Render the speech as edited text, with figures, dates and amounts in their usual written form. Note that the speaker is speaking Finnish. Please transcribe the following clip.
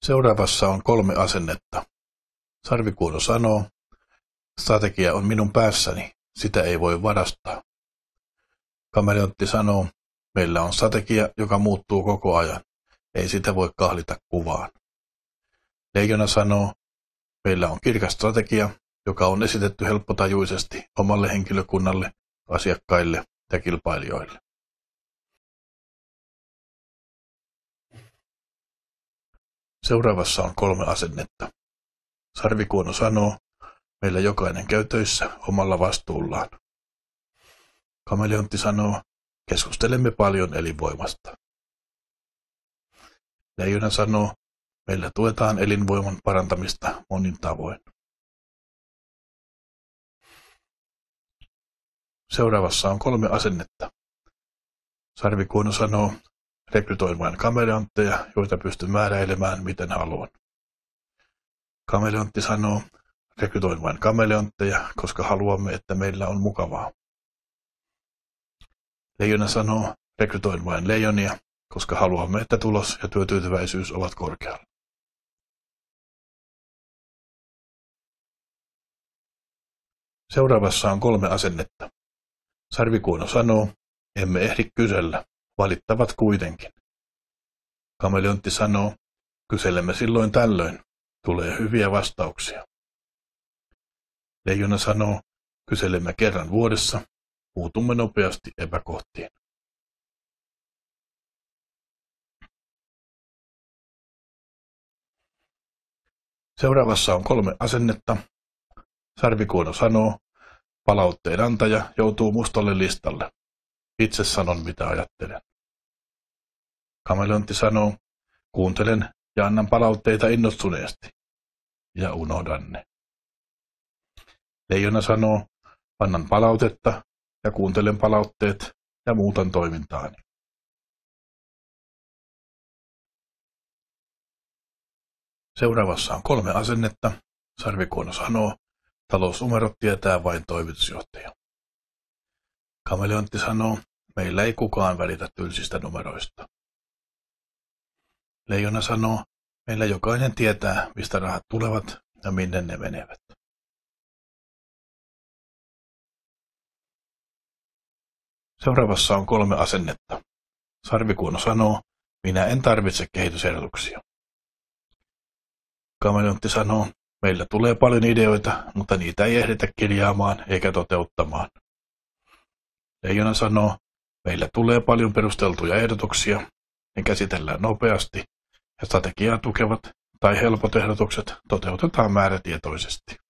Seuraavassa on 3 asennetta. Sarvikuono sanoo, strategia on minun päässäni, sitä ei voi varastaa. Kameleontti sanoo, meillä on strategia, joka muuttuu koko ajan, ei sitä voi kahlita kuvaan. Leijona sanoo, meillä on kirkas strategia, joka on esitetty helppotajuisesti omalle henkilökunnalle, asiakkaille ja kilpailijoille. Seuraavassa on 3 asennetta. Sarvikuono sanoo, meillä jokainen käy töissä omalla vastuullaan. Kameleontti sanoo, keskustelemme paljon elinvoimasta. Leijona sanoo, meillä tuetaan elinvoiman parantamista monin tavoin. Seuraavassa on 3 asennetta. Sarvikuono sanoo, rekrytoin vain kameleontteja, joita pystyn määräilemään miten haluan. Kameleontti sanoo, rekrytoin vain kameleontteja, koska haluamme, että meillä on mukavaa. Leijona sanoo, rekrytoin vain leijonia, koska haluamme, että tulos ja työtyytyväisyys ovat korkealla. Seuraavassa on 3 asennetta. Sarvikuono sanoo, emme ehdi kysellä, valittavat kuitenkin. Kameleontti sanoo, kyselemme silloin tällöin, tulee hyviä vastauksia. Leijona sanoo, kyselemme kerran vuodessa, puutumme nopeasti epäkohtiin. Seuraavassa on 3 asennetta. Sarvikuono sanoo, palautteen antaja joutuu mustalle listalle. Itse sanon mitä ajattelen. Kameleontti sanoo, kuuntelen ja annan palautteita innostuneesti. Ja unohdan ne. Leijona sanoo, annan palautetta ja kuuntelen palautteet ja muutan toimintaani. Seuraavassa on 3 asennetta. Sarvikuono sanoo, talousnumerot tietää vain toimitusjohtaja. Kameleontti sanoo, meillä ei kukaan välitä tylsistä numeroista. Leijona sanoo, meillä jokainen tietää, mistä rahat tulevat ja minne ne menevät. Seuraavassa on 3 asennetta. Sarvikuono sanoo, minä en tarvitse kehitysehdotuksia. Kameleontti sanoo, meillä tulee paljon ideoita, mutta niitä ei ehditä kirjaamaan eikä toteuttamaan. Leijona sanoo, meillä tulee paljon perusteltuja ehdotuksia, ne käsitellään nopeasti ja strategiaa tukevat tai helpot ehdotukset toteutetaan määrätietoisesti.